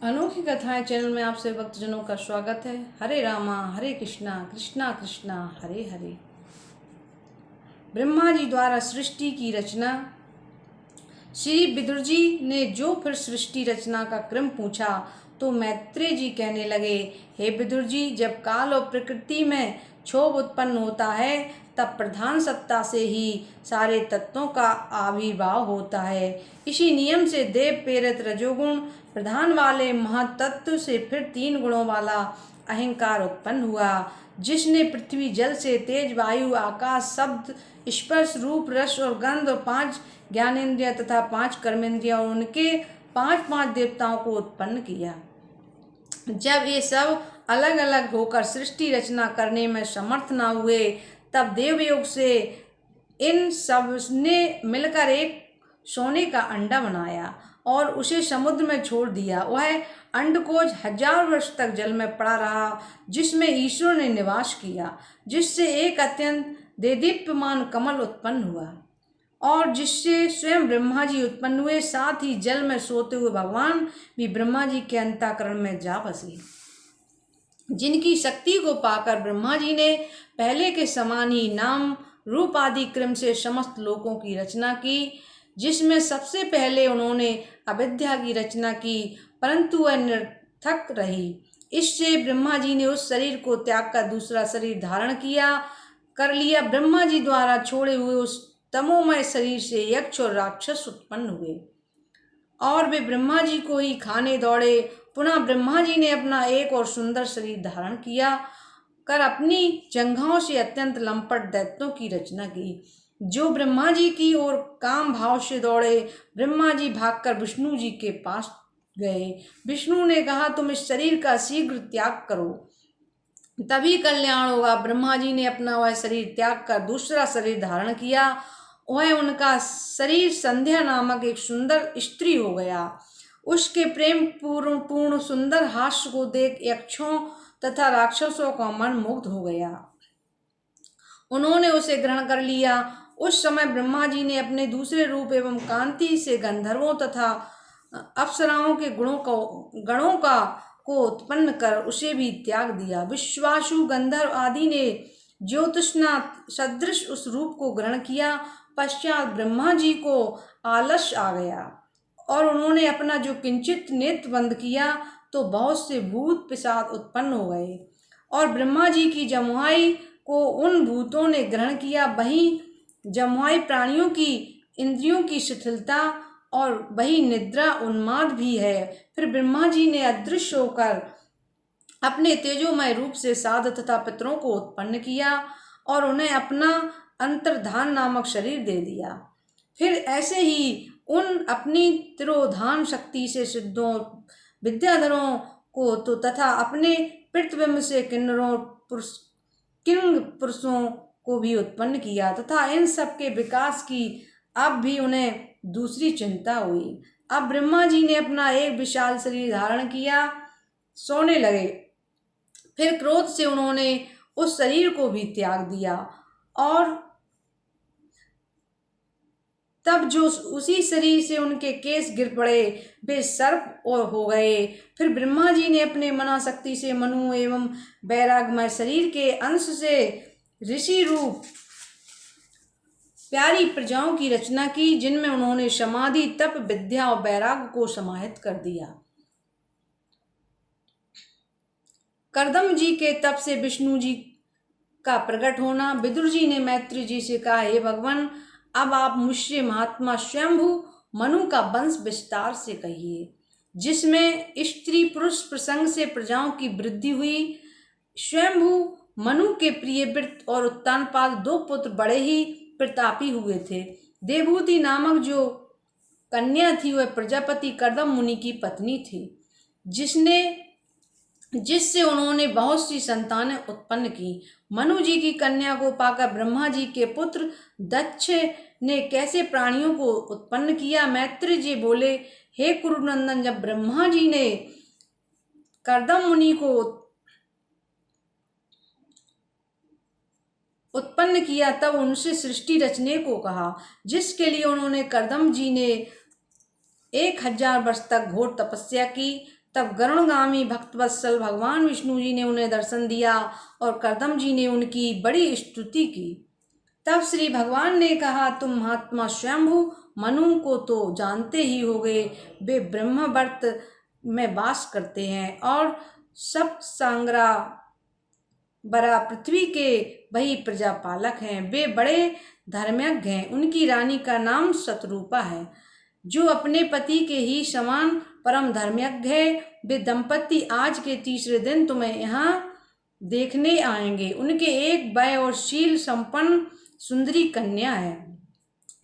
अनोखी कथाएं चैनल में आप सभी भक्तजनों का स्वागत है। हरे रामा हरे कृष्णा कृष्णा कृष्णा हरे हरे। ब्रह्मा जी द्वारा सृष्टि की रचना। श्री विदुर जी ने जो फिर सृष्टि रचना का क्रम पूछा तो मैत्रेय जी कहने लगे, हे विदुर जी, जब काल और प्रकृति में क्षोभ उत्पन्न होता है तब प्रधान सत्ता से ही सारे तत्वों का आविर्भाव होता है। इसी नियम से देव प्रेरित रजोगुण प्रधान वाले महातत्व से फिर 3 गुणों वाला अहंकार उत्पन्न हुआ, जिसने पृथ्वी जल से तेज वायु आकाश शब्द स्पर्श रूप रस और गंध और 5 ज्ञानेन्द्रिय तथा 5 कर्मेंद्रिय और उनके 5 देवताओं को उत्पन्न किया। जब ये सब अलग अलग होकर सृष्टि रचना करने में समर्थ न हुए तब देवयोग से इन सब ने मिलकर एक सोने का अंडा बनाया और उसे समुद्र में छोड़ दिया। वह अंडकोश 1000 वर्ष तक जल में पड़ा रहा, जिसमें ईश्वर ने निवास किया, जिससे एक अत्यंत देदीप्यमान कमल उत्पन्न हुआ और जिससे स्वयं ब्रह्मा जी उत्पन्न हुए। साथ ही जल में सोते हुए भगवान भी ब्रह्मा जी के अंतःकरण में जा बसे, जिनकी शक्ति को पाकर ब्रह्मा जी ने पहले के समान ही नाम रूप आदि क्रम से समस्त लोकों की रचना की, जिसमें सबसे पहले उन्होंने अविद्या की रचना की, परंतु वह निरर्थक रही। इससे ब्रह्मा जी ने उस शरीर को त्याग कर दूसरा शरीर धारण कर लिया। ब्रह्मा जी द्वारा छोड़े हुए उस तमोमय शरीर से यक्ष और राक्षस उत्पन्न हुए और वे ब्रह्मा जी को ही खाने दौड़े। पुनः ब्रह्मा जी ने अपना एक और सुंदर शरीर धारण किया कर अपनी जंघाओं से अत्यंत लंपट दैत्यों की रचना की, जो ब्रह्मा जी की ओर काम भाव से दौड़े। ब्रह्मा जी भागकर विष्णु जी के पास गए। विष्णु ने कहा, तुम इस शरीर का शीघ्र त्याग करो, तभी कल्याण होगा। ब्रह्मा जी ने अपना वह शरीर त्याग कर दूसरा शरीर धारण किया। वह उनका शरीर संध्या नामक एक सुंदर स्त्री हो गया। उसके प्रेम पूर्ण सुंदर हास्य को देख यक्षों तथा राक्षसों का मन मुग्ध हो गया। उन्होंने उसे ग्रहण कर लिया। उस समय ब्रह्मा जी ने अपने दूसरे रूप एवं कांति से गंधर्वों तथा अप्सराओं के गणों को उत्पन्न कर उसे भी त्याग दिया। विश्वासु गंधर्व आदि ने ज्योतिषना सदृश उस रूप को ग्रहण किया। पश्चात ब्रह्मा जी को आलस्य आ गया और उन्होंने अपना जो किंचित नेत्र बंद किया तो बहुत से भूत पिशाच उत्पन्न हो गए और ब्रह्मा जी की जमुआई को उन भूतों ने ग्रहण किया। वहीं जमुआई प्राणियों की इंद्रियों की शिथिलता और वही निद्रा उन्माद भी है। फिर ब्रह्मा जी ने अदृश्य होकर अपने तेजोमय रूप से साध तथा पितरों को उत्पन्न किया और उन्हें अपना अंतर्धान नामक शरीर दे दिया। फिर ऐसे ही उन अपनी तिरोधान शक्ति से सिद्धों विद्याधरों को तो तथा अपने प्रतिबिंब से किंग पुरुषों को भी उत्पन्न किया तथा इन सब के विकास की अब भी उन्हें दूसरी चिंता हुई। अब ब्रह्मा जी ने अपना एक विशाल शरीर धारण किया, सोने लगे। फिर क्रोध से उन्होंने उस शरीर को भी त्याग दिया और तब जो उसी शरीर से उनके केस गिर पड़े वे सर्प और हो गए। फिर ब्रह्मा जी ने अपने मना शक्ति से मनु एवं वैरागमय शरीर के अंश से ऋषि रूप प्यारी प्रजाओं की रचना की, जिनमें उन्होंने समाधि तप विद्या और वैराग को समाहित कर दिया। करदम जी के तप से विष्णु जी का प्रकट होना। विदुर जी ने मैत्रेय जी से कहा, हे भगवान, अब आप मुझसे महात्मा स्वयंभू मनु का वंश विस्तार से कहिए, जिसमें स्त्री पुरुष प्रसंग से प्रजाओं की वृद्धि हुई। स्वयंभू मनु के प्रिय वृत्त और उत्तानपाद 2 पुत्र बड़े ही प्रतापी हुए थे। देवहूति नामक जो कन्या थी वह प्रजापति करदम मुनि की पत्नी थी, जिससे उन्होंने बहुत सी संतानें उत्पन्न की। मनु जी की कन्या को पाकर ब्रह्मा जी के पुत्र दक्ष ने कैसे प्राणियों को उत्पन्न किया। मैत्रेय जी बोले, हे कुरुनंदन, जब ब्रह्मा जी ने करदम मुनि को उत्पन्न किया तब उनसे सृष्टि रचने को कहा, जिसके लिए उन्होंने करदम जी ने 1000 वर्ष तक घोर तपस्या की तब गरुणगामी भक्तवत्सल भगवान विष्णु जी ने उन्हें दर्शन दिया और कर्दम जी ने उनकी बड़ी स्तुति की। तब श्री भगवान ने कहा, तुम महात्मा स्वयंभू मनु को तो जानते ही होगे। वे ब्रह्मवर्त में वास करते हैं और सप्त सांगरा बरा पृथ्वी के वही प्रजापालक हैं। वे बड़े धर्मज्ञ हैं। उनकी रानी का नाम शतरूपा है, जो अपने पति के ही समान परम धर्मज्ञ है। वे दंपति आज के तीसरे दिन तुम्हें यहाँ देखने आएंगे। उनके एक वय और शील संपन्न सुंदरी कन्या है।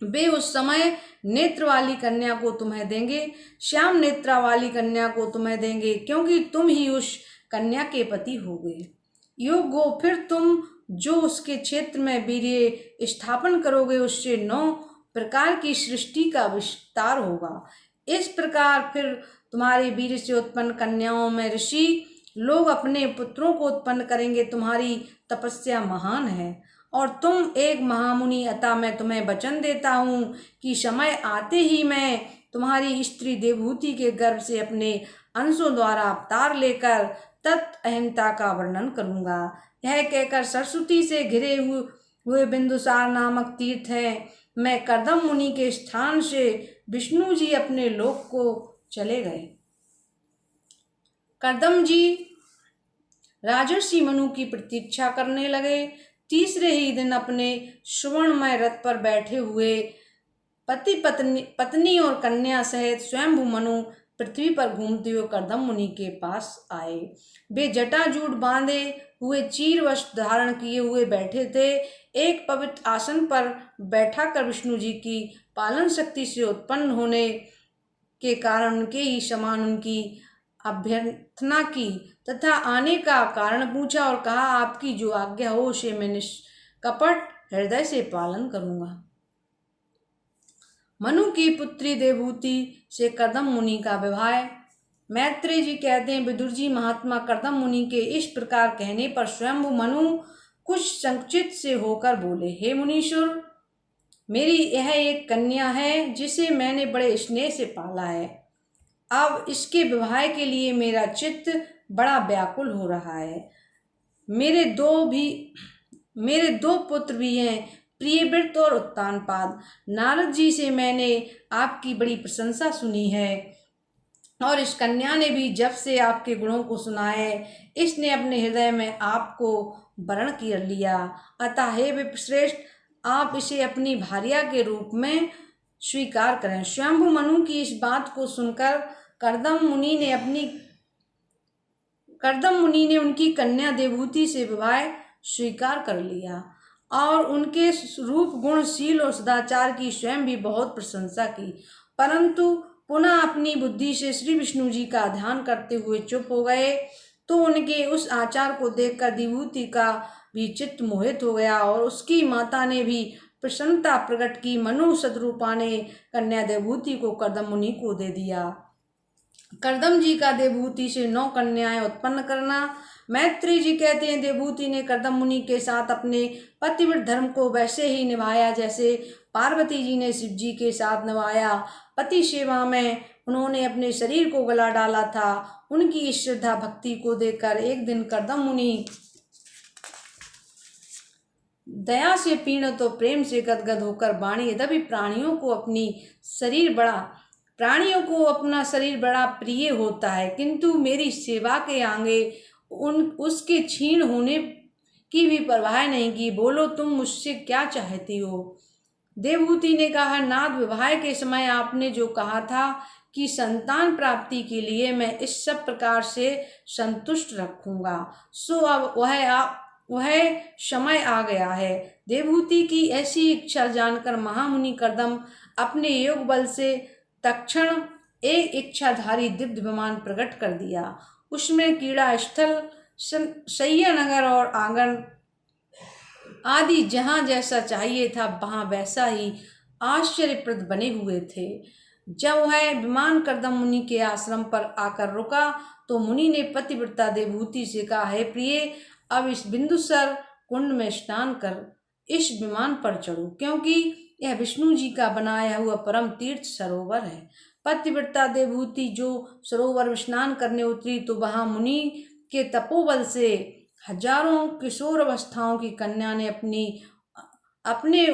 वे उस समय नेत्र वाली कन्या को तुम्हें देंगे, श्याम नेत्रा वाली कन्या को तुम्हें देंगे, क्योंकि तुम ही उस कन्या के पति होगे। योग हो, फिर तुम जो उसके क्षेत्र में वीर्य स्थापन करोगे, उससे 9 प्रकार की सृष्टि का विस्तार होगा। इस प्रकार फिर तुम्हारे वीर्य से उत्पन्न कन्याओं में ऋषि लोग अपने पुत्रों को उत्पन्न करेंगे। तुम्हारी तपस्या महान है और तुम एक महामुनि, अतः मैं तुम्हें वचन देता हूँ कि समय आते ही मैं तुम्हारी स्त्री देवहूति के गर्भ से अपने अंशों द्वारा अवतार लेकर तत् अहंता का वर्णन करूँगा। यह कहकर सरस्वती से घिरे हुए बिंदुसार नामक तीर्थ है, मैं कर्दम मुनि के स्थान से विष्णु जी अपने लोक को चले गए। कर्दम जी राजर्षि मनु की प्रतीक्षा करने लगे। तीसरे ही दिन अपने सुवर्णमय रथ पर बैठे हुए पति पत्नी और कन्या सहित स्वयंभू मनु पृथ्वी पर घूमते हुए कर्दम मुनि के पास आए। वे जटाजूट बांधे हुए चीर वस्त्र धारण किए हुए बैठे थे। एक पवित्र आसन पर बैठा कर विष्णु जी की पालन शक्ति से उत्पन्न होने के कारण उनके ही समान उनकी अभ्यर्थना की तथा आने का कारण पूछा और कहा, आपकी जो आज्ञा हो उसे मैं निष्कपट हृदय से पालन करूंगा। मनु की पुत्री देवहूति से कर्दम मुनि का विवाह। मैत्रेय जी कहते हैं, विदुर जी महात्मा कर्दम मुनि के इस प्रकार कहने पर स्वयंभू मनु कुछ संकुचित से होकर बोले, हे मुनीश्वर, मेरी यह एक कन्या है जिसे मैंने बड़े स्नेह से पाला है। अब इसके विवाह के लिए मेरा चित्त बड़ा व्याकुल हो रहा है। मेरे दो पुत्र भी हैं, प्रियव्रत और उत्तानपाद। नारद जी से मैंने आपकी बड़ी प्रशंसा सुनी है और इस कन्या ने भी जब से आपके गुणों को सुना है, इसने अपने हृदय में आपको वरण कर लिया। अतः हे विप्रश्रेष्ठ, आप इसे अपनी भार्या के रूप में स्वीकार करें। स्वयंभू मनु की इस बात को सुनकर कर्दम मुनि ने उनकी कन्या देवहूति से विवाह स्वीकार कर लिया और उनके रूप गुण शील और सदाचार की स्वयं भी बहुत प्रशंसा की, परंतु पुनः अपनी बुद्धि से श्री विष्णु जी का ध्यान करते हुए चुप हो गए। तो उनके उस आचार को देखकर देवहूति का भी चित्त मोहित हो गया और उसकी माता ने भी प्रसन्नता प्रकट की। मनु शतरूपा ने कन्या देवहूति को कर्दम मुनि को दे दिया। कर्दम जी का देवहूति से 9 कन्याएं उत्पन्न करना। मैत्रेय जी कहते हैं, देवहूति ने कर्दम मुनि के साथ अपने पतिव्रत धर्म को वैसे ही निभाया जैसे पार्वती जी ने शिव जी के साथ निभाया। पति सेवा में उन्होंने अपने शरीर को गला डाला था। उनकी इस श्रद्धा भक्ति को देखकर एक दिन कर्दम मुनि दया से पीड़ित तो प्रेम से गदगद होकर वाणी, यद्यपि प्राणियों को अपना शरीर बड़ा प्रिय होता है, किंतु मेरी सेवा के आगे उसके क्षीण होने की भी परवाह नहीं की। बोलो, तुम मुझसे क्या चाहती हो? देवहूति ने कहा, नाथ, विवाह के समय आपने जो कहा था कि संतान प्राप्ति के लिए मैं इस सब प्रकार से संतुष्ट रखूंगा, सो अब वह समय आ गया है। देवहूति की ऐसी इच्छा जानकर महामुनि कर्दम अपने योग बल से तत्क्षण एक इच्छाधारी दिव्य विमान प्रकट कर दिया। उसमें क्रीड़ा स्थल, शय्या नगर और आंगन आदि जहाँ जैसा चाहिए था वहाँ वैसा ही आश्चर्यप्रद बने हुए थे। जब वह विमान कर्दम मुनि के आश्रम पर आकर रुका तो मुनि ने पतिव्रता देवहूति से कहा, हे प्रिय, अब इस बिंदुसर कुंड में स्नान कर इस विमान पर चढ़ो, क्योंकि यह विष्णु जी का बनाया हुआ परम तीर्थ सरोवर है। पतिव्रता देवहूति जो सरोवर में स्नान करने उतरी तो वहां मुनि के तपोबल से हजारों किशोर अवस्थाओं की कन्या ने अपने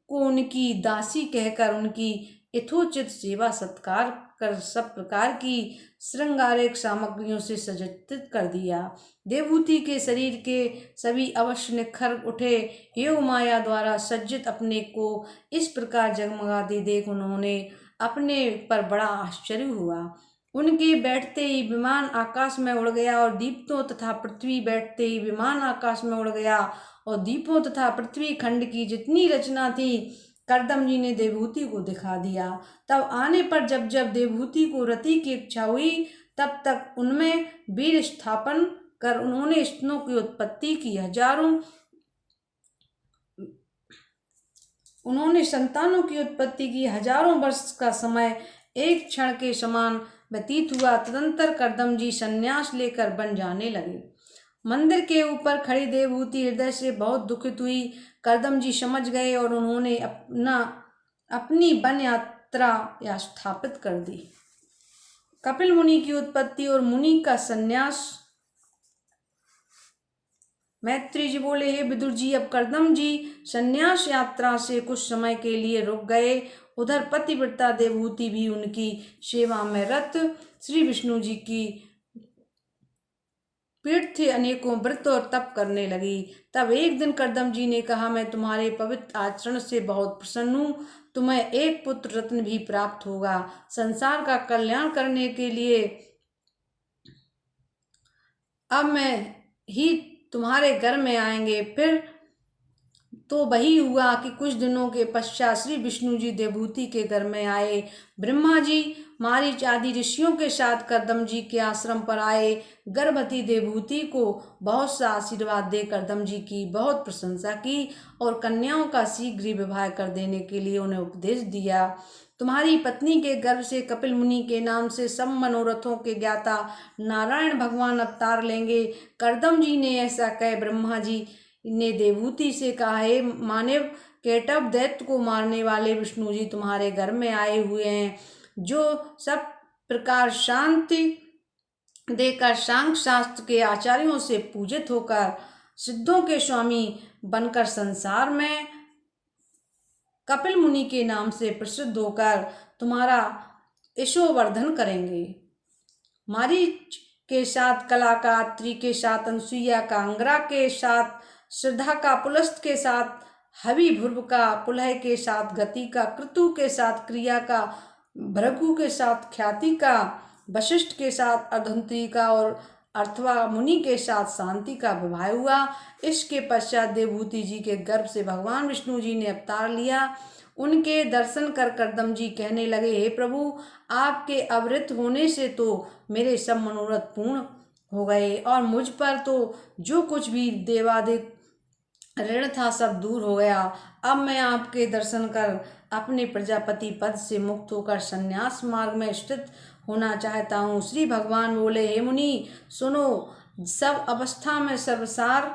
को उनकी दासी कहकर उनकी यथोचित सेवा सत्कार कर सब प्रकार की श्रृंगारिक सामग्रियों से सज्जित कर दिया। देवहूति के शरीर के सभी अवश्य निखर उठे। योग माया द्वारा सज्जित अपने को इस प्रकार जगमगाते देख उन्होंने अपने पर बड़ा आश्चर्य हुआ। उनके बैठते ही विमान आकाश में उड़ गया और दीप्तों तथा पृथ्वी बैठते ही विमान आकाश में उड़ गया और दीपों तथा पृथ्वी खंड की जितनी रचना थी कर्दम जी ने देवहूति को दिखा दिया। तब आने पर जब जब देवहूति को रति की इच्छा हुई तब तक उनमें वीर स्थापन कर उन्होंने स्तनों की उत्पत्ति की। उन्होंने संतानों की उत्पत्ति की। हजारों वर्ष का समय एक क्षण के समान व्यतीत हुआ। तदंतर कर्दम जी संन्यास लेकर बन जाने लगे। मंदिर के ऊपर खड़ी देवहूति हृदय से बहुत दुखित हुई। कर्दम जी समझ गए और उन्होंने अपनी वन यात्रा स्थापित कर दी। कपिल मुनि की उत्पत्ति और मुनि का संन्यास। मैत्री जी बोले, हे विदुर जी, अब कर्दम जी संन्यास यात्रा से कुछ समय के लिए रुक गए। उधर पतिव्रता देवहूति भी उनकी सेवा में रत श्री विष्णु जी की पीठ अनेकों व्रत और तप करने लगी। तब एक दिन कर्दम जी ने कहा, मैं तुम्हारे पवित्र आचरण से बहुत प्रसन्न हूँ। तुम्हें एक पुत्र रत्न भी प्राप्त होगा। संसार का कल्याण करने के लिए अब मैं ही तुम्हारे घर में आएंगे। फिर तो वही हुआ कि कुछ दिनों के पश्चात श्री विष्णु जी देवहूति के घर में आए। ब्रह्मा जी मारीच आदि ऋषियों के साथ कर्दम जी के आश्रम पर आए। गर्भवती देवहूति को बहुत सा आशीर्वाद दे कर्दम जी की बहुत प्रशंसा की और कन्याओं का शीघ्र ही विवाह कर देने के लिए उन्हें उपदेश दिया। तुम्हारी पत्नी के गर्भ से कपिल मुनि के नाम से सब मनोरथों के ज्ञाता नारायण भगवान अवतार लेंगे। कर्दम जी ने ऐसा कह ब्रह्मा जी ने देवहूति से कहा, हे मानव केटव दैत्य को मारने वाले विष्णु जी तुम्हारे घर में आए हुए हैं, जो सब प्रकार शांति देकर सांख्य शास्त्र के आचार्यों से पूजित होकर सिद्धों के स्वामी बनकर संसार में कपिल मुनि के नाम से प्रसिद्ध होकर तुम्हारा यशोवर्धन करेंगे। मारीच के साथ कला का, अत्रि के साथ अनसुईया का, अंगरा के साथ श्रद्धा का, पुलस्त के साथ हवि, भुर्व का पुलह के साथ गति का, क्रतु के साथ क्रिया का, भृगु के साथ ख्याति का, वशिष्ठ के साथ अर्धंत्री का और अर्थवा मुनि के साथ शांति का विवाह हुआ। इसके पश्चात देवहूति जी के गर्भ से भगवान विष्णु जी ने अवतार लिया। उनके दर्शन कर कर्दम जी कहने लगे, हे प्रभु, आपके अवृत होने से तो मेरे सब मनोरथ पूर्ण हो गए और मुझ पर तो जो कुछ भी देवादिक ऋण था सब दूर हो गया। अब मैं आपके दर्शन कर अपने प्रजापति पद से मुक्त होकर संन्यास मार्ग में स्थित होना चाहता हूँ। श्री भगवान बोले, हे मुनि सुनो, सब अवस्था में सर्वसार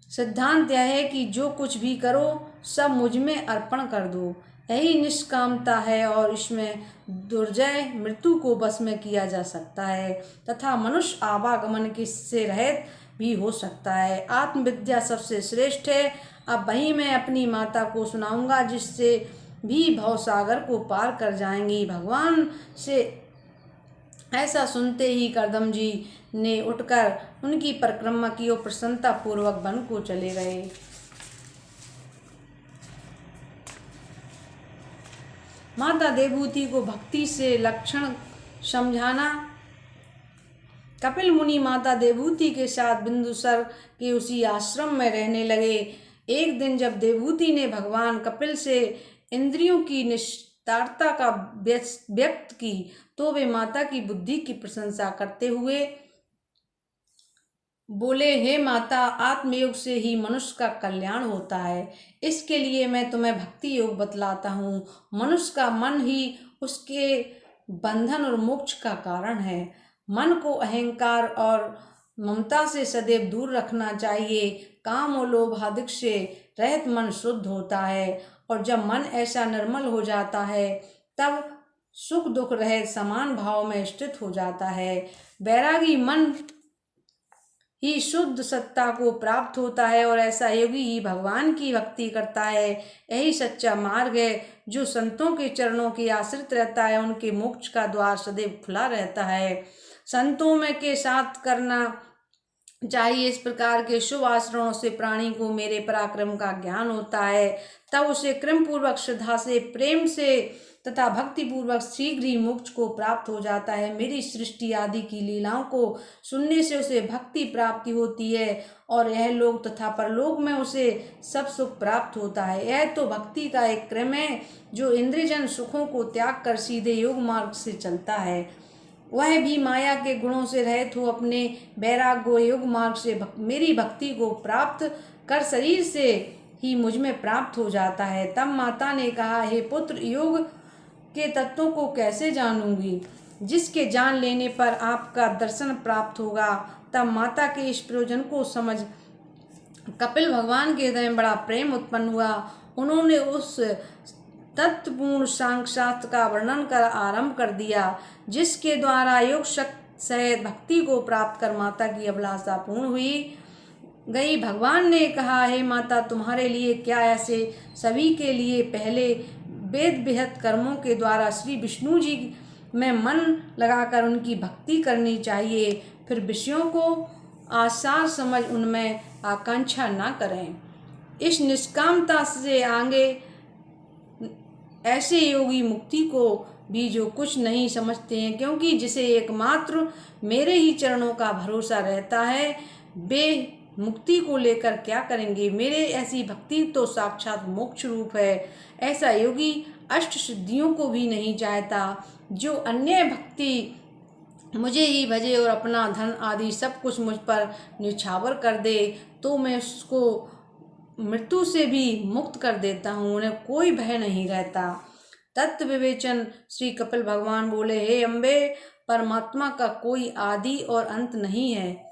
सिद्धांत यह है कि जो कुछ भी करो सब मुझ में अर्पण कर दो। यही निष्कामता है और इसमें दुर्जय मृत्यु को बस में किया जा सकता है तथा मनुष्य आवागमन से रहित भी हो सकता है। आत्मविद्या सबसे श्रेष्ठ है। अब वही मैं अपनी माता को सुनाऊंगा, जिससे भी भवसागर को पार कर जाएंगी। भगवान से ऐसा सुनते ही कर्दम जी ने उठकर उनकी परिक्रमा की और प्रसन्नता पूर्वक वन को चले गए। माता देवहूति को भक्ति से लक्षण समझाना। कपिल मुनि माता देवहूति के साथ बिंदुसर के उसी आश्रम में रहने लगे। एक दिन जब देवहूति ने भगवान कपिल से इंद्रियों की निस्तारता का व्यक्त की तो वे माता की बुद्धि की प्रशंसा करते हुए बोले, हे माता, आत्मयोग से ही मनुष्य का कल्याण होता है। इसके लिए मैं तुम्हें भक्ति योग बतलाता हूँ। मनुष्य का मन ही उसके बंधन और मोक्ष का कारण है। मन को अहंकार और ममता से सदैव दूर रखना चाहिए। काम और लोभ आदि से रहित मन शुद्ध होता है और जब मन ऐसा निर्मल हो जाता है तब सुख दुख रहित समान भाव में स्थित हो जाता है। बैरागी मन ही शुद्ध सत्ता को प्राप्त होता है और ऐसा योगी ही भगवान की भक्ति करता है। यही सच्चा मार्ग है। जो संतों के चरणों की आश्रित रहता है उनके मोक्ष का द्वार सदैव खुला रहता है। संतों में के साथ करना चाहिए। इस प्रकार के शुभ आचरणों से प्राणी को मेरे पराक्रम का ज्ञान होता है। तब उसे क्रम पूर्वक श्रद्धा से, प्रेम से तथा भक्ति पूर्वक शीघ्र ही मोक्ष को प्राप्त हो जाता है। मेरी सृष्टि आदि की लीलाओं को सुनने से उसे भक्ति प्राप्ति होती है और यह लोक तथा परलोक में उसे सब सुख प्राप्त होता है। यह तो भक्ति का एक क्रम है जो इंद्रियजन सुखों को त्याग कर सीधे योग मार्ग से चलता है। वह भी माया के गुणों से रहित हो अपने वैराग्य योग मार्ग से मेरी भक्ति को प्राप्त कर शरीर से ही मुझ में प्राप्त हो जाता है। तब माता ने कहा, हे पुत्र, योग के तत्वों को कैसे जानूंगी, जिसके जान लेने पर आपका दर्शन प्राप्त होगा। तब माता के इस प्रयोजन को समझ कपिल भगवान के हृदय में बड़ा प्रेम उत्पन्न हुआ। उन्होंने उस तत्वपूर्ण सांख्यशास्त्र का वर्णन कर आरंभ कर दिया, जिसके द्वारा योग शक्ति सहित भक्ति को प्राप्त कर माता की अभिलाषा पूर्ण हुई गई। भगवान ने कहा, हे माता, तुम्हारे लिए क्या, ऐसे सभी के लिए पहले वेद विहित कर्मों के द्वारा श्री विष्णु जी में मन लगाकर उनकी भक्ति करनी चाहिए। फिर विषयों को आसार समझ उनमें आकांक्षा न करें। इस निष्कामता से आगे ऐसे योगी मुक्ति को भी जो कुछ नहीं समझते हैं, क्योंकि जिसे एकमात्र मेरे ही चरणों का भरोसा रहता है, वे मुक्ति को लेकर क्या करेंगे। मेरे ऐसी भक्ति तो साक्षात मोक्ष रूप है। ऐसा योगी अष्ट सिद्धियों को भी नहीं चाहता। जो अन्य भक्ति मुझे ही भजे और अपना धन आदि सब कुछ मुझ पर न्यौछावर कर दे, तो मैं उसको मृत्यु से भी मुक्त कर देता हूँ। उन्हें कोई भय नहीं रहता। तत्व विवेचन श्री कपिल भगवान बोले, हे अम्बे, परमात्मा का कोई आदि और अंत नहीं है।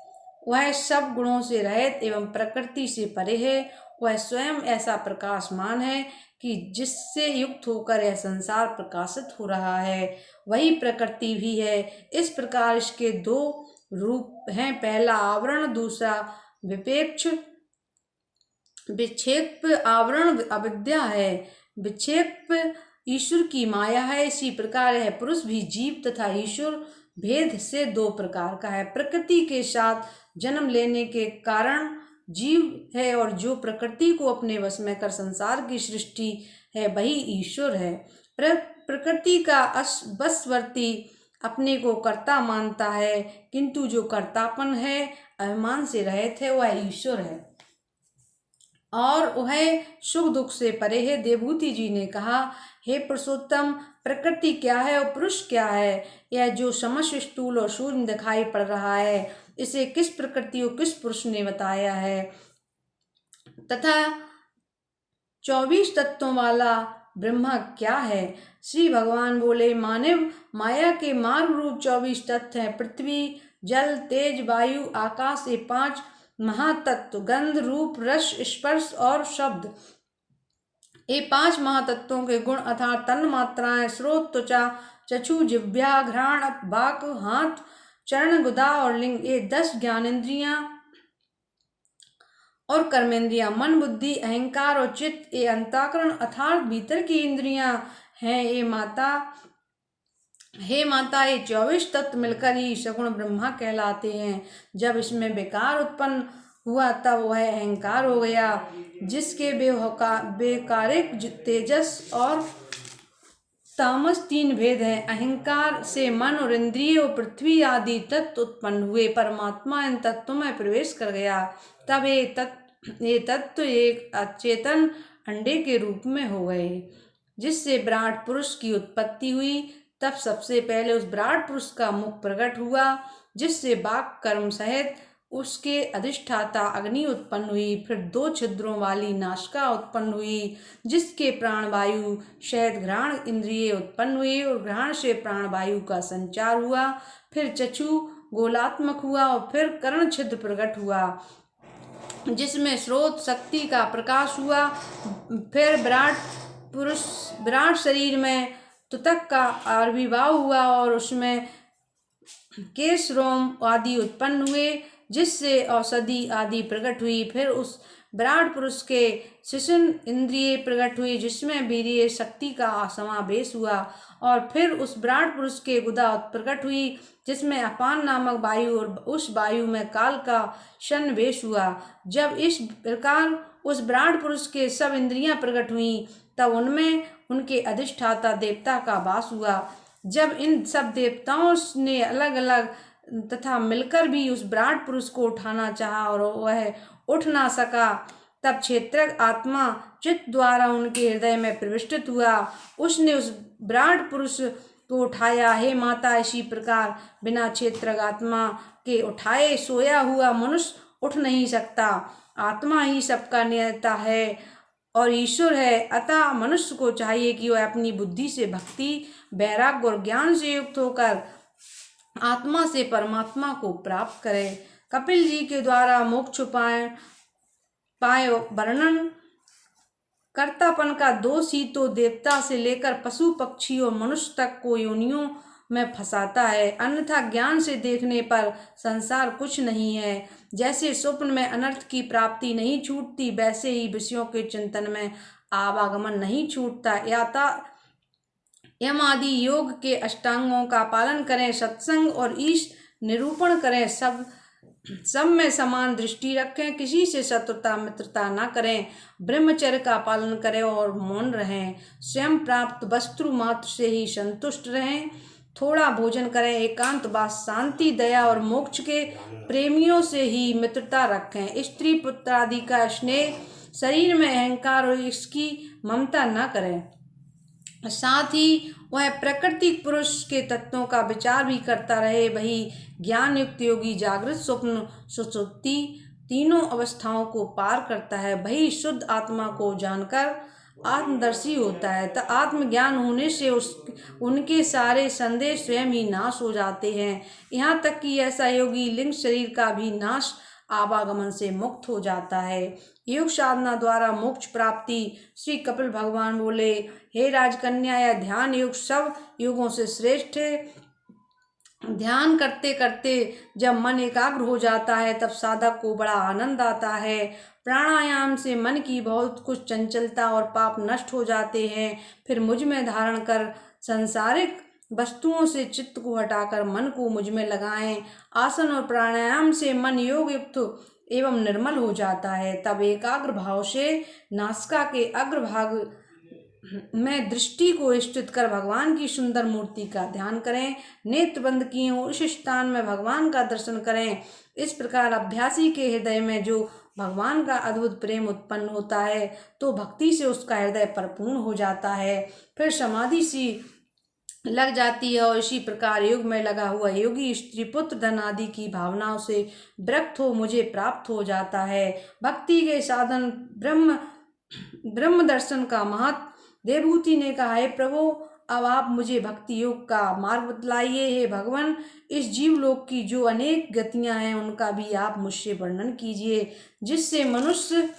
वह सब गुणों से रहित एवं प्रकृति से परे है। वह स्वयं ऐसा प्रकाशमान है कि जिससे युक्त होकर यह संसार प्रकाशित हो रहा है, वही प्रकृति भी है। इस प्रकार इसके दो रूप हैं, पहला आवरण, दूसरा विपेक्ष। विक्षेप आवरण अविद्या है, विक्षेप ईश्वर की माया है। इसी प्रकार है पुरुष भी जीव तथा ईश्वर भेद से दो प्रकार का है। प्रकृति के साथ जन्म लेने के कारण जीव है और जो प्रकृति को अपने वश में कर संसार की सृष्टि है, वही ईश्वर है। प्रकृति का वशवर्ती अपने को कर्ता मानता है, किंतु जो कर्तापन है, अभिमान से रहित है, वह ईश्वर है और वह सुख दुख से परे है। देवभूति जी ने कहा, हे पुरुषोत्तम, प्रकृति क्या है और पुरुष क्या है? यह जो समस्त स्थूल और शून्य दिखाई पड़ रहा है, इसे किस प्रकृति और किस पुरुष ने बताया है? तथा 24 तत्वों वाला ब्रह्मा क्या है? श्री भगवान बोले, मानव माया के मार्ग रूप 24 तत्व हैं। पृथ्वी, जल, तेज, वायु, आकाश, ये 5 महातत्व, गंध, रूप, रस, स्पर्श और शब्द, ये 5 महातत्वों के गुण अर्थात तन मात्राएं, स्रोत, त्वचा, चक्षु, जिह्वा, घ्राण, वाक, हाथ, चरण, गुदा और लिंग, ये 10 ज्ञानेंद्रियां और कर्मेंद्रियां, मन, बुद्धि, अहंकार और चित्त, ये अंतःकरण अर्थात भीतर की इंद्रियां हैं। हे माता, ये 24 तत्व मिलकर ही सगुण ब्रह्मा कहलाते हैं। जब इसमें विकार उत्पन्न हुआ तब वह अहंकार हो गया, जिसके बेकारिक तेजस और तामस 3 भेद हैं। अहंकार से मन और इंद्रिय और पृथ्वी आदि तत्व उत्पन्न हुए। परमात्मा इन तत्वों में प्रवेश कर गया। तब ये तत्व एक अचेतन अंडे के रूप में हो गए, जिससे विराट पुरुष की उत्पत्ति हुई। तब सबसे पहले उस विराट पुरुष का मुख प्रकट हुआ, जिससे वाक कर्म सहित उसके अधिष्ठाता अग्नि उत्पन्न हुई। फिर 2 छिद्रों वाली नासिका उत्पन्न हुई, जिसके प्राणवायु सहित घ्राण इंद्रिय उत्पन्न हुई और घ्राण से प्राणवायु का संचार हुआ। फिर चक्षु गोलात्मक हुआ और फिर कर्ण छिद्र प्रकट हुआ, जिसमें स्रोत शक्ति का प्रकाश हुआ। फिर विराट शरीर में तुतक का आविर्भाव हुआ और उसमें केश रोम आदि उत्पन्न हुए, जिससे औषधि आदि प्रकट हुई। फिर उस विराट पुरुष के शिशन इंद्रिय प्रकट हुई, जिसमें वीर्य शक्ति का समावेश हुआ। और फिर उस विराट पुरुष के गुदा प्रकट हुई, जिसमें अपान नामक वायु, और उस वायु में काल का सन्निवेश हुआ। जब इस प्रकार उस विराट पुरुष के सब इंद्रियां प्रकट हुई, तब उनमें उनके अधिष्ठाता देवता का वास हुआ। जब इन सब देवताओं ने अलग अलग तथा मिलकर भी उस विराट पुरुष को उठाना चाहा और वह उठ ना सका, तब क्षेत्रज्ञ आत्मा चित्त द्वारा उनके हृदय में प्रविष्टित हुआ। उसने उस विराट पुरुष को उठाया। हे माता, इसी प्रकार बिना क्षेत्रज्ञ आत्मा के उठाए सोया हुआ मनुष्य उठ नहीं सकता। आत्मा ही सबका नियंता है और ईश्वर है। अतः मनुष्य को चाहिए कि वह अपनी बुद्धि से भक्ति, वैराग्य और ज्ञान से युक्त होकर आत्मा से परमात्मा को प्राप्त करे। कपिल जी के द्वारा मोक्ष पाए वर्णन कर्तापन का दोष ही तो देवता से लेकर पशु पक्षी और मनुष्य तक को योनियों में फंसाता है। अन्यथा ज्ञान से देखने पर संसार कुछ नहीं है। जैसे स्वप्न में अनर्थ की प्राप्ति नहीं छूटती, वैसे ही विषयों के चिंतन में आवागमन नहीं छूटता। याता यम आदि योग के अष्टांगों का पालन करें, सत्संग और ईश निरूपण करें, सब में समान दृष्टि रखें, किसी से शत्रुता मित्रता न करें, ब्रह्मचर्य का पालन करें और मौन रहें, स्वयं प्राप्त वस्तु मात्र से ही संतुष्ट रहें, थोड़ा भोजन करें, एकांतवास, शांति, दया और मोक्ष के प्रेमियों से ही मित्रता रखें, स्त्री पुत्र आदि का स्नेह, शरीर में अहंकार और इसकी ममता न करें। साथ ही वह प्राकृतिक पुरुष के तत्वों का विचार भी करता रहे। वही ज्ञान युक्त योगी जागृत, स्वप्न, सुषुप्ति तीनों अवस्थाओं को पार करता है। वही शुद्ध आत्मा को जानकर आत्मदर्शी होता है। तो आत्मज्ञान होने से उनके सारे संदेह स्वयं ही नाश हो जाते हैं। यहाँ तक कि ऐसा योगी लिंग शरीर का भी नाश आवागमन से मुक्त हो जाता है। योग साधना द्वारा मोक्ष प्राप्ति। श्री कपिल भगवान बोले, हे राजकन्या, यह ध्यान योग सब योगों से श्रेष्ठ है। ध्यान करते करते जब मन एकाग्र हो जाता है, तब साधक को बड़ा आनंद आता है। प्राणायाम से मन की बहुत कुछ चंचलता और पाप नष्ट हो जाते हैं। फिर मुझ में धारण कर सांसारिक वस्तुओं से चित्त को हटाकर मन को मुझ में लगाएं। आसन और प्राणायाम से मन योग युक्त एवं निर्मल हो जाता है। तब एकाग्र भाव से नासिका के अग्रभाग में दृष्टि को स्थित कर भगवान की सुंदर मूर्ति का ध्यान करें। नेत्र बंद किए उस स्थान में भगवान का दर्शन करें। इस प्रकार अभ्यासी के हृदय में जो भगवान का अद्भुत प्रेम उत्पन्न होता है, तो भक्ति से उसका हृदय परिपूर्ण हो जाता है। फिर समाधि सी लग जाती है और इसी प्रकार योग में लगा हुआ योगी स्त्री पुत्र धन आदि की भावनाओं से विरक्त हो मुझे प्राप्त हो जाता है। भक्ति के साधन ब्रह्म दर्शन का महत्व। देवहूति ने कहा, हे प्रभु, अब आप मुझे भक्ति योग का मार्ग बतलाइए। हे भगवान, इस जीवलोक की जो अनेक गतियां हैं, उनका भी आप मुझसे वर्णन कीजिए, जिससे मनुष्य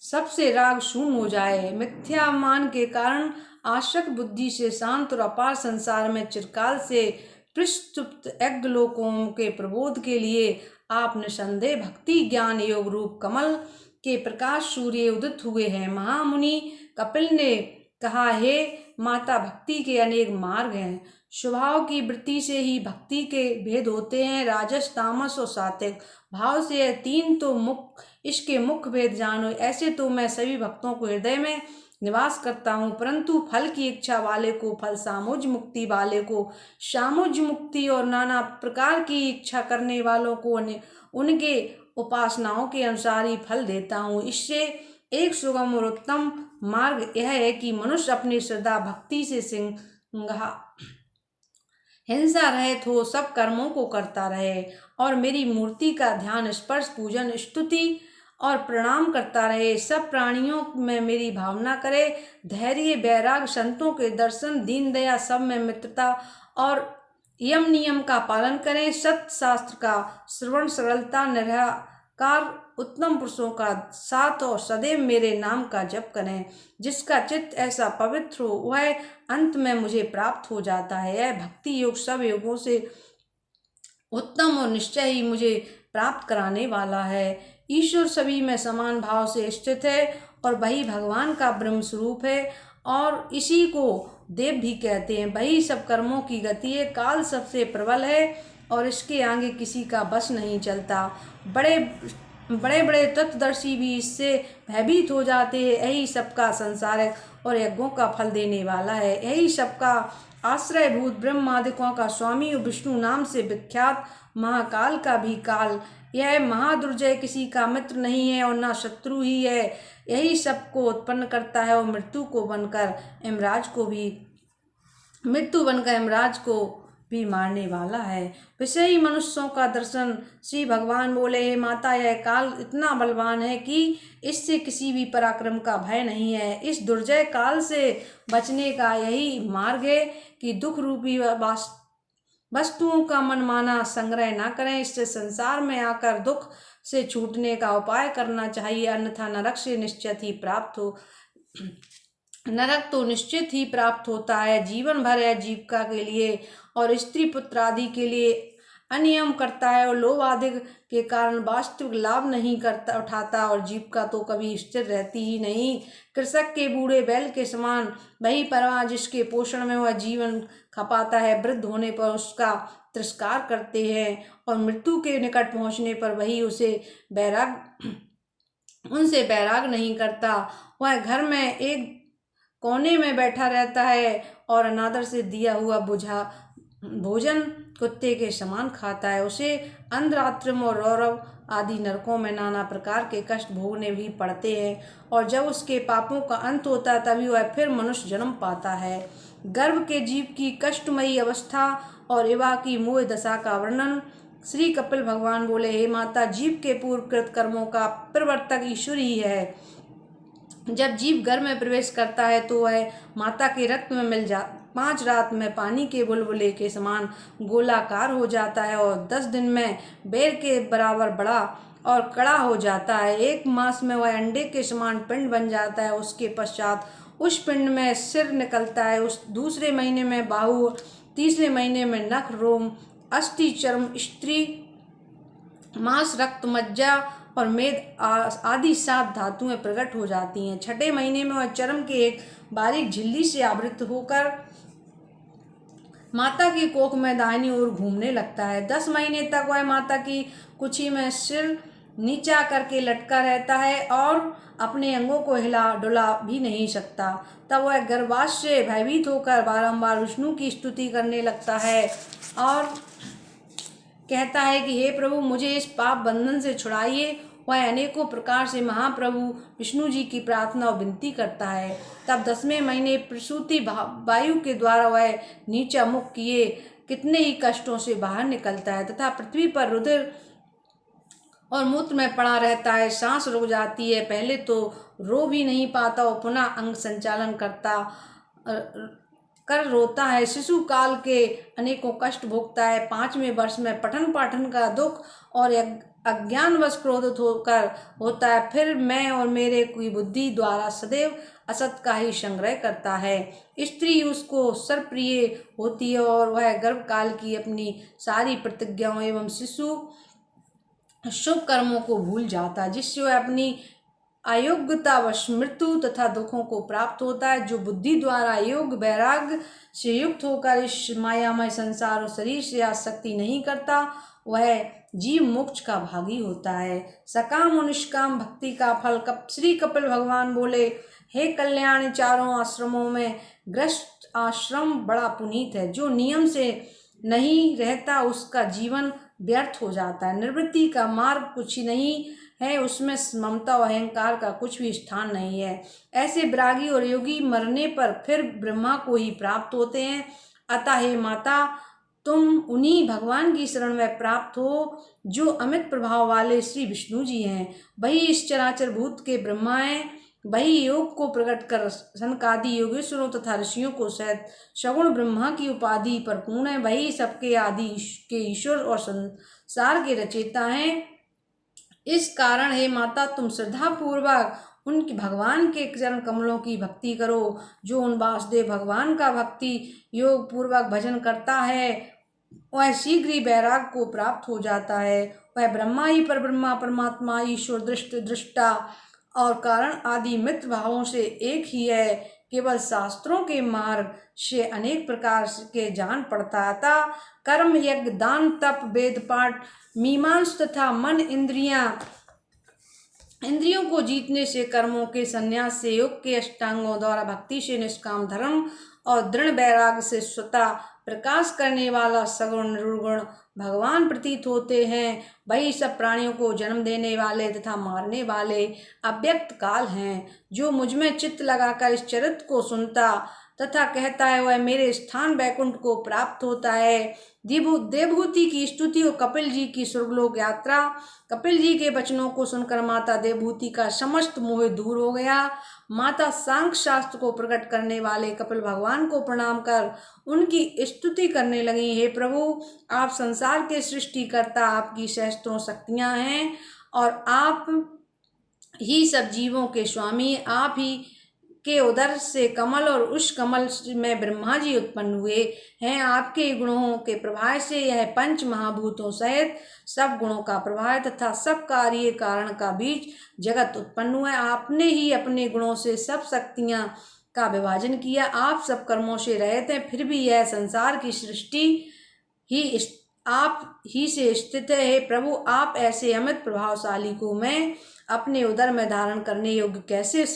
सबसे राग शून्य हो जाए। मिथ्यामान के कारण आशक बुद्धि से शांत और अपार संसार में चिरकाल से पृष्ठुप्त यज्ञलोकों के प्रबोध के लिए आप निसंदेह भक्ति ज्ञान योग रूप कमल के प्रकाश सूर्य उदित हुए हैं। महामुनि कपिल ने कहा, हे माता, भक्ति के अनेक मार्ग हैं। स्वभाव की वृत्ति से ही भक्ति के भेद होते हैं, राजस, तामस और सात्विक भाव से। यह तीन तो इसके मुख्य भेद जानो। ऐसे तो मैं सभी भक्तों को हृदय में निवास करता हूँ, परंतु फल की इच्छा वाले को फल, सामुज मुक्ति वाले को सामुज मुक्ति और नाना प्रकार की इच्छा करने वालों को उनके उपासनाओं के अनुसार ही फल देता हूँ। इससे एक सुगम और उत्तम मार्ग यह है कि मनुष्य अपनी श्रद्धा भक्ति से हिंसा रहित हो सब कर्मों को करता रहे और मेरी मूर्ति का ध्यान, स्पर्श, पूजन, स्तुति और प्रणाम करता रहे। सब प्राणियों में मेरी भावना करे। धैर्य, वैराग, संतों के दर्शन, दीन दया, सब में मित्रता और यम नियम का पालन करें। सत्य शास्त्र का श्रवण, सरलता, निराकार उत्तम पुरुषों का साथ और सदैव मेरे नाम का जप करें। जिसका चित्त ऐसा पवित्र हो वह अंत में मुझे प्राप्त हो जाता है। यह भक्ति योग सब योगों से उत्तम और निश्चय ही मुझे प्राप्त कराने वाला है। ईश्वर सभी में समान भाव से स्थित है और वही भगवान का ब्रह्म स्वरूप है और इसी को देव भी कहते हैं। वही सब कर्मों की गति है। काल सबसे प्रबल है और इसके आगे किसी का बस नहीं चलता। बड़े बड़े बड़े तत्वदर्शी भी इससे भयभीत हो जाते हैं। यही सबका संसारक और यज्ञों का फल देने वाला है। यही सबका आश्रयभूत ब्रह्मादिकों का स्वामी और विष्णु नाम से विख्यात महाकाल का भी काल। यह महादुर्जय किसी का मित्र नहीं है और न शत्रु ही है। यही सबको उत्पन्न करता है और मृत्यु बनकर यमराज को भी मारने वाला है। विषयी मनुष्यों का दर्शन श्री भगवान बोले, हे माता, यह काल इतना बलवान है कि इससे किसी भी पराक्रम का भय नहीं है। इस दुर्जय काल से बचने का यही मार्ग है कि दुख रूपी वस्तुओं का मनमाना संग्रह ना करें। इससे संसार में आकर दुख से छूटने का उपाय करना चाहिए, अन्यथा नरक तो निश्चित ही प्राप्त होता है। जीवन भर यह जीविका के लिए और स्त्री पुत्र आदि के लिए अनियम करता है और लोभ आदि के कारण वास्तविक लाभ नहीं उठाता और जीविका तो कभी स्थिर रहती ही नहीं। कृषक के बूढ़े बैल के समान वही परवाह जिसके पोषण में वह जीवन खपाता है, वृद्ध होने पर उसका तिरस्कार करते हैं और मृत्यु के निकट पहुंचने पर वही उनसे बैराग नहीं करता। वह घर में एक कोने में बैठा रहता है और अनादर से दिया हुआ भोजन कुत्ते के समान खाता है। उसे अंधरात्रिम और रौरव आदि नरकों में नाना प्रकार के कष्ट भोगने भी पड़ते हैं और जब उसके पापों का अंत होता है तभी वह फिर मनुष्य जन्म पाता है। गर्भ के जीव की कष्टमयी अवस्था और युवा की मोह दशा का वर्णन श्री कपिल भगवान बोले, हे माता, जीव के पूर्व कृत कर्मों का प्रवर्तक ईश्वर ही है। जब जीव घर में प्रवेश करता है तो वह माता के रक्त में 5 रात में पानी के बुलबुले के समान गोलाकार हो जाता है और 10 दिन में बेर के बराबर बड़ा और कड़ा हो जाता है। 1 मास में वह अंडे के समान पिंड बन जाता है। उसके पश्चात उस पिंड में सिर निकलता है, उस दूसरे महीने में बाहु, तीसरे महीने में नख, रोम, अस्थि, चर्म, स्त्री, मांस, रक्त, मज्जा और मेद आदि 7 धातुएं प्रकट हो जाती हैं। 6ठे महीने में वह चर्म के एक बारीक झिल्ली से आवृत होकर माता की कोख में दाहिनी ओर घूमने लगता है। 10 महीने तक वह माता की कुक्षी में सिर नीचा करके लटका रहता है और अपने अंगों को हिला डुला भी नहीं सकता। तब वह गर्भाश से भयभीत होकर बारंबार विष्णु की स्तुति करने लगता है और कहता है कि हे प्रभु, मुझे इस पाप बंधन से छुड़ाइए। वह अनेकों प्रकार से महाप्रभु विष्णु जी की प्रार्थना और विनती करता है। तब 10वें महीने प्रसूति वायु के द्वारा वह नीचा मुख किए कितने ही कष्टों से बाहर निकलता है तथा पृथ्वी पर रुधिर और मूत्र में पड़ा रहता है। सांस रुक जाती है। पहले तो रो भी नहीं पाता और पुनः अंग संचालन कर रोता है। शिशु काल के अनेकों कष्ट भोगता है। 5वें वर्ष में पठन पाठन का दुख और अज्ञानवश क्रोधित होकर होता है। फिर मैं और मेरे की बुद्धि द्वारा सदैव असत का ही संग्रह करता है। स्त्री उसको सर्वप्रिय होती है और वह गर्भ काल की अपनी सारी प्रतिज्ञाओं एवं शिशु शुभ कर्मों को भूल जाता है, जिससे वह अपनी अयोग्यतावश मृत्यु तथा दुखों को प्राप्त होता है। जो बुद्धि द्वारा योग वैराग्य से युक्त होकर इस मायामय संसार और शरीर से आसक्ति नहीं करता वह जीव मोक्ष का भागी होता है। सकाम और निष्काम भक्ति का फल श्री कपिल भगवान बोले, हे कल्याणी, चारों आश्रमों में ग्रस्त आश्रम बड़ा पुनीत है। जो नियम से नहीं रहता उसका जीवन व्यर्थ हो जाता है। निवृत्ति का मार्ग कुछ ही नहीं है, उसमें ममता और अहंकार का कुछ भी स्थान नहीं है। ऐसे विरागी और योगी मरने पर फिर ब्रह्मा को ही प्राप्त होते हैं। अतः हे माता, तुम उन्हीं भगवान की शरण में प्राप्त हो जो अमित प्रभाव वाले श्री विष्णु जी हैं। वही इस चराचर भूत के ब्रह्मा हैं। वही योग को प्रकट कर सनकादि योगेश्वरों तथा ऋषियों को सहित सगुण ब्रह्मा की उपाधि पर पूर्ण है। वही सबके आदि के ईश्वर और संसार के रचयिता हैं। इस कारण हे माता, तुम श्रद्धा पूर्वक उनकी भगवान के चरण कमलों की भक्ति करो। जो उन वासुदेव भगवान का भक्ति योग पूर्वक भजन करता है वह शीघ्र ही वैराग को प्राप्त हो जाता है। वह ब्रह्मा ही पर ब्रह्मा, परमात्मा ईश्वर, दृष्ट, दृष्टा और कारण आदि मित्र भावों से एक ही है। केवल शास्त्रों के मार्ग से अनेक प्रकार के जान पड़ता था। कर्म, यज्ञ, दान, तप, वेद पाठ, मीमांस तथा मन इंद्रियों को जीतने से, कर्मों के संन्यास से, योग के अष्टांगों द्वारा भक्ति से, निष्काम धर्म और दृढ़ वैराग से स्वतः प्रकाश करने वाला सगुण निर्गुण भगवान प्रतीत होते हैं। वही सब प्राणियों को जन्म देने वाले तथा मारने वाले अव्यक्त काल हैं। जो मुझ में चित्त लगाकर इस चरित्र को सुनता तथा कहता है वह मेरे स्थान वैकुंठ को प्राप्त होता है। देवभूति की स्तुति और कपिल जी की स्वर्गलोक यात्रा। कपिल जी के वचनों को सुनकर माता देवभूति का समस्त मोह दूर हो गया। माता सांख्य शास्त्र को प्रकट करने वाले कपिल भगवान को प्रणाम कर उनकी स्तुति करने लगी। हे प्रभु, आप संसार के सृष्टिकर्ता, आपकी सहस्त्रों शक्तियां हैं और आप ही सब जीवों के स्वामी। आप ही के उदर से कमल और उस कमल में ब्रह्मा जी उत्पन्न हुए हैं। आपके गुणों के प्रभाव से यह पंच महाभूतों सहित सब गुणों का प्रभाव तथा सब कार्य कारण का बीच जगत उत्पन्न हुआ है। आपने ही अपने गुणों से सब शक्तियां का विभाजन किया। आप सब कर्मों से रहित हैं, फिर भी यह संसार की सृष्टि ही आप ही से स्थित है। हे प्रभु, आप ऐसे अमित प्रभावशाली को मैं अपने उदर में धारण करने योग्य कैसे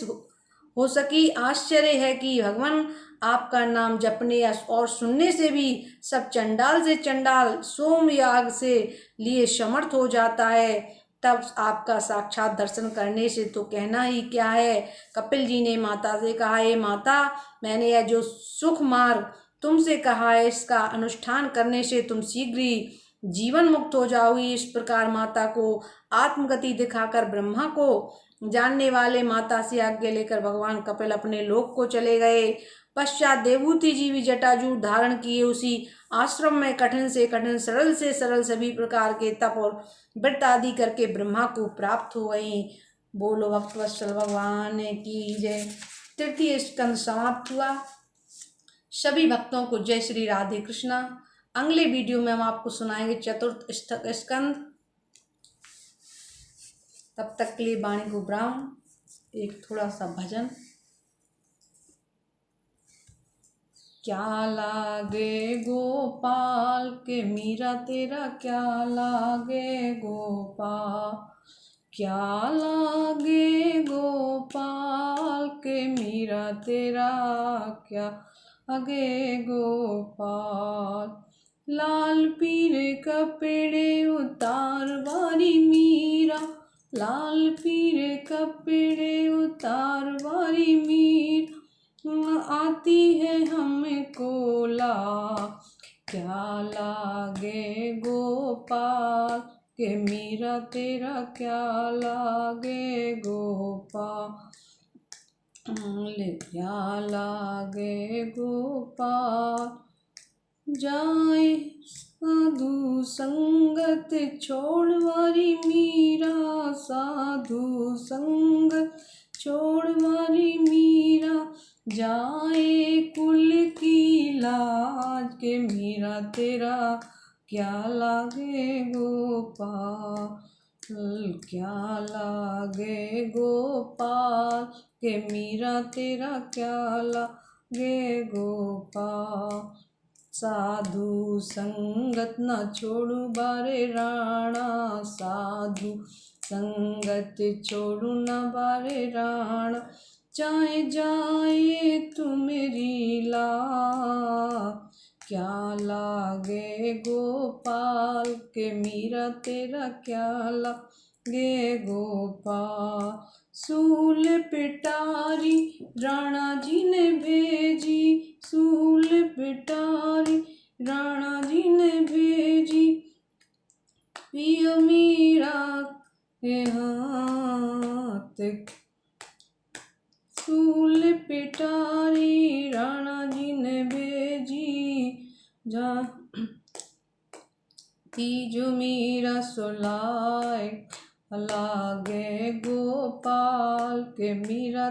हो सकी। आश्चर्य है कि भगवान आपका नाम जपने और सुनने से भी सब चंडाल से चंडाल सोम याग से लिए समर्थ हो जाता है, तब आपका साक्षात दर्शन करने से तो कहना ही क्या है। कपिल जी ने माता से कहा, हे माता, मैंने यह जो सुख मार्ग तुमसे कहा है इसका अनुष्ठान करने से तुम शीघ्र ही जीवन मुक्त हो जाओगी। इस प्रकार माता को आत्मगति दिखाकर ब्रह्मा को जानने वाले माता से आज्ञा लेकर भगवान कपिल अपने लोक को चले गए। पश्चात देवभूति जी भी जटाजूट धारण किए उसी आश्रम में कठिन से कठिन, सरल से सरल सभी प्रकार के तप और व्रत आदि करके ब्रह्मा को प्राप्त हो गई। बोलो भक्तवत्सल भगवान की जय। तृतीय स्कंद समाप्त हुआ। सभी भक्तों को जय श्री राधे कृष्णा। अगले वीडियो में हम आपको सुनाएंगे चतुर्थ स्कंद। तब तक के लिए वाणी को विराम। एक थोड़ा सा भजन। क्या लागे गोपाल के मीरा तेरा, क्या लागे गोपाल, क्या लागे गोपाल के मीरा तेरा, क्या लागे गोपाल। लाल पीरे कपड़े उतार वारी मीरा, लाल पीरे कपड़े उतार वारी मीरा, आती है हमको ला, क्या लागे गोपाल के मीरा तेरा, क्या लागे गोपाल, क्या लागे गोपाल। जाए साधु संगत छोड़ वारी मीरा, साधु संगत छोड़ वारी मीरा, जाए कुल की लाज के मीरा तेरा, क्या लागे गोपाल, क्या लागे गोपाल के मीरा तेरा, क्या लागे गोपाल। साधु संगत न छोड़ू बारे राणा, साधु संगत छोड़ू न बारे राणा, चाहे जाए तू मेरी ला, क्या लागे गोपाल के मीरा तेरा, क्या लागे गोपाल। सूल पिटारी राणा जी ने भेजी, सूल पिटारी राणा जी ने भेजी, पियो मीरा के हाथ, सूल पिटारी राणा जी ने भेजी, जा तीजो मीरा सुलाए लागे गोपाल के मीरा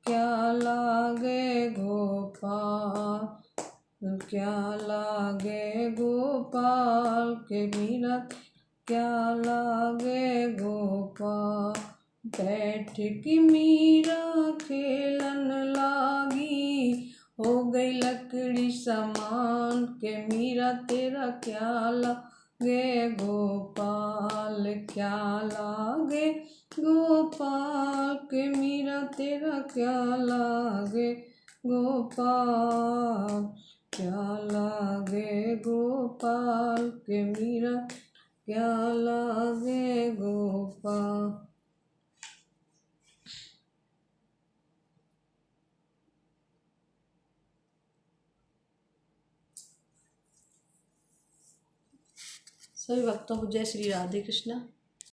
क्या लागे गोपाल, क्या लागे गोपाल के मीरा क्या लागे गोपाल। बैठ की मीरा खेलन लागी, हो गई लकड़ी समान के मीरा तेरा क्या लागे गोपाल, क्या लागे गोपाल के मीरा तेरा क्या लागे गोपाल, क्या लागे गोपाल के मीरा क्या लागे गोपाल। सभी भक्तों को जय श्री राधे कृष्णा।